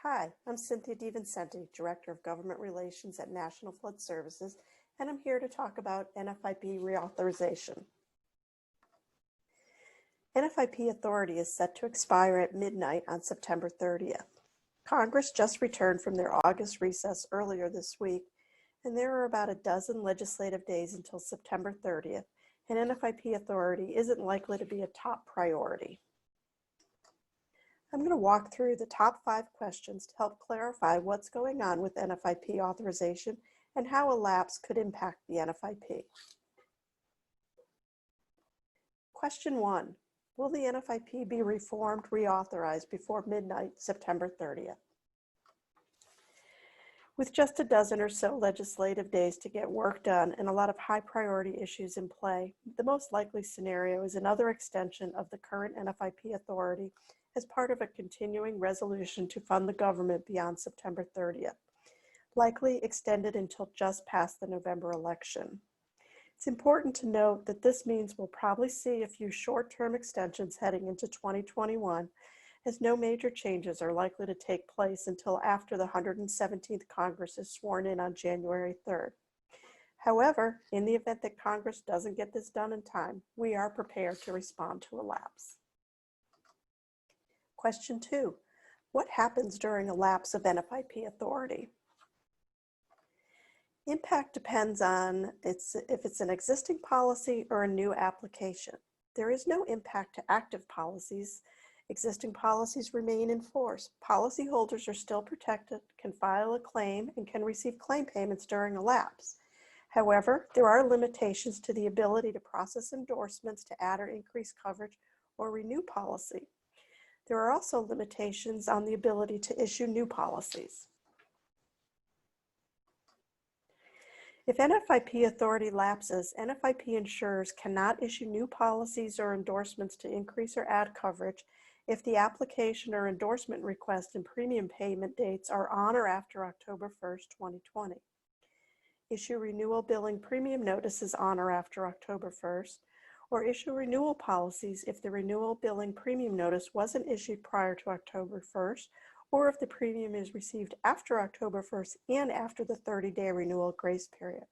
Hi, I'm Cynthia DiVincenti, Director of Government Relations at National Flood Services, and I'm here to talk about NFIP reauthorization. NFIP authority is set to expire at midnight on September 30th. Congress just returned from their August recess earlier this week, and there are about a dozen legislative days until September 30th, and NFIP authority isn't likely to be a top priority. I'm going to walk through the top 5 questions to help clarify what's going on with NFIP authorization and how a lapse could impact the NFIP. Question 1. Will the NFIP be reformed, reauthorized before midnight, September 30th? With just a dozen or so legislative days to get work done and a lot of high priority issues in play, the most likely scenario is another extension of the current NFIP authority as part of a continuing resolution to fund the government beyond September 30th, likely extended until just past the November election. It's important to note that this means we'll probably see a few short-term extensions heading into 2021, as no major changes are likely to take place until after the 117th Congress is sworn in on January 3rd. However, in the event that Congress doesn't get this done in time, we are prepared to respond to a lapse. Question 2. What happens during a lapse of NFIP authority? Impact depends on if it's an existing policy or a new application. There is no impact to active policies. Existing policies remain in force. Policyholders are still protected, can file a claim, and can receive claim payments during a lapse. However, there are limitations to the ability to process endorsements to add or increase coverage or renew policy. There are also limitations on the ability to issue new policies. If NFIP authority lapses, NFIP insurers cannot issue new policies or endorsements to increase or add coverage if the application or endorsement request and premium payment dates are on or after October 1st, 2020. Issue renewal billing premium notices on or after October 1st, or issue renewal policies if the renewal billing premium notice wasn't issued prior to October 1st, or if the premium is received after October 1st and after the 30-day renewal grace period.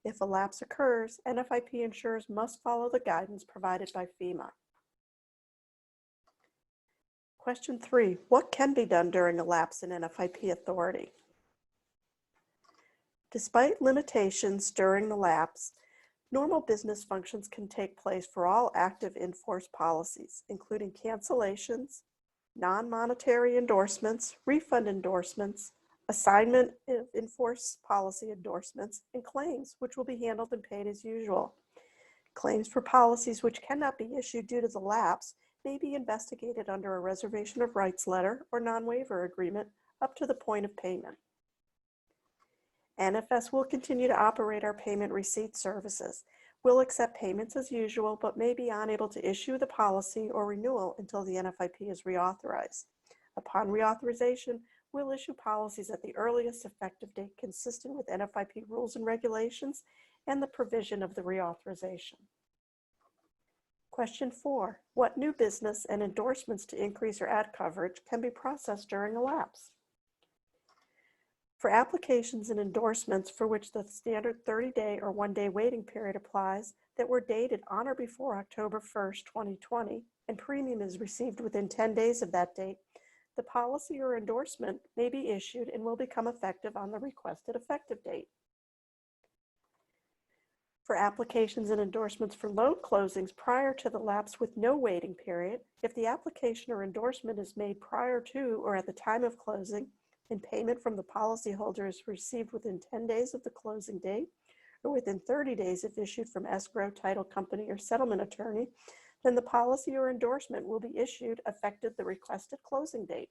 If a lapse occurs, NFIP insurers must follow the guidance provided by FEMA. Question 3. What can be done during a lapse in NFIP authority? Despite limitations during the lapse, normal business functions can take place for all active in-force policies, including cancellations, non-monetary endorsements, refund endorsements, assignment of in-force policy endorsements, and claims, which will be handled and paid as usual. Claims for policies which cannot be issued due to the lapse may be investigated under a reservation of rights letter or non-waiver agreement up to the point of payment. NFS will continue to operate our payment receipt services. We'll accept payments as usual, but may be unable to issue the policy or renewal until the NFIP is reauthorized. Upon reauthorization, we'll issue policies at the earliest effective date consistent with NFIP rules and regulations and the provision of the reauthorization. Question 4. What new business and endorsements to increase or add coverage can be processed during a lapse? For applications and endorsements for which the standard 30-day or one-day waiting period applies that were dated on or before October 1st, 2020, and premium is received within 10 days of that date, the policy or endorsement may be issued and will become effective on the requested effective date. For applications and endorsements for loan closings prior to the lapse with no waiting period, if the application or endorsement is made prior to or at the time of closing, and payment from the policyholder is received within 10 days of the closing date, or within 30 days if issued from escrow, title company, or settlement attorney, then the policy or endorsement will be issued effective the requested closing date.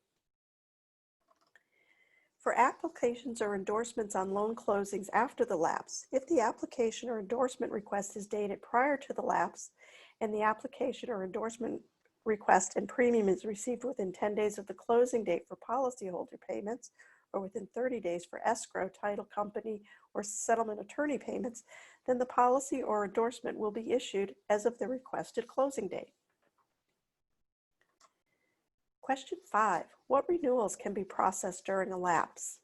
For applications or endorsements on loan closings after the lapse, if the application or endorsement request is dated prior to the lapse, and the application or endorsement request and premium is received within 10 days of the closing date for policyholder payments, or within 30 days for escrow, title company, or settlement attorney payments, then the policy or endorsement will be issued as of the requested closing date. Question 5, what renewals can be processed during a lapse?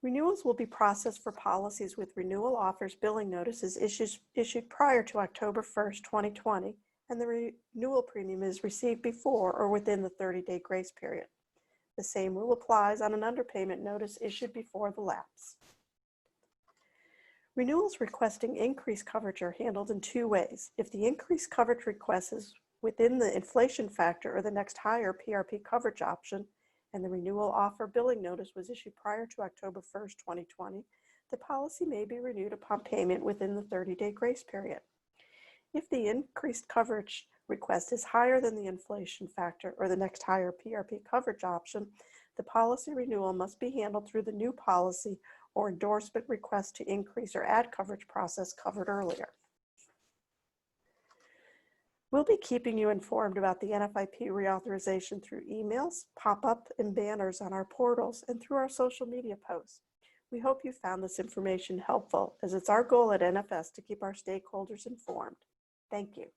Renewals will be processed for policies with renewal offers billing notices issued prior to October 1st, 2020, and the renewal premium is received before or within the 30-day grace period. The same rule applies on an underpayment notice issued before the lapse. Renewals requesting increased coverage are handled in two ways. If the increased coverage request is within the inflation factor or the next higher PRP coverage option, and the renewal offer billing notice was issued prior to October 1st, 2020, the policy may be renewed upon payment within the 30-day grace period. If the increased coverage request is higher than the inflation factor or the next higher PRP coverage option, the policy renewal must be handled through the new policy or endorsement request to increase or add coverage process covered earlier. We'll be keeping you informed about the NFIP reauthorization through emails, pop-up, and banners on our portals and through our social media posts. We hope you found this information helpful, as it's our goal at NFS to keep our stakeholders informed. Thank you.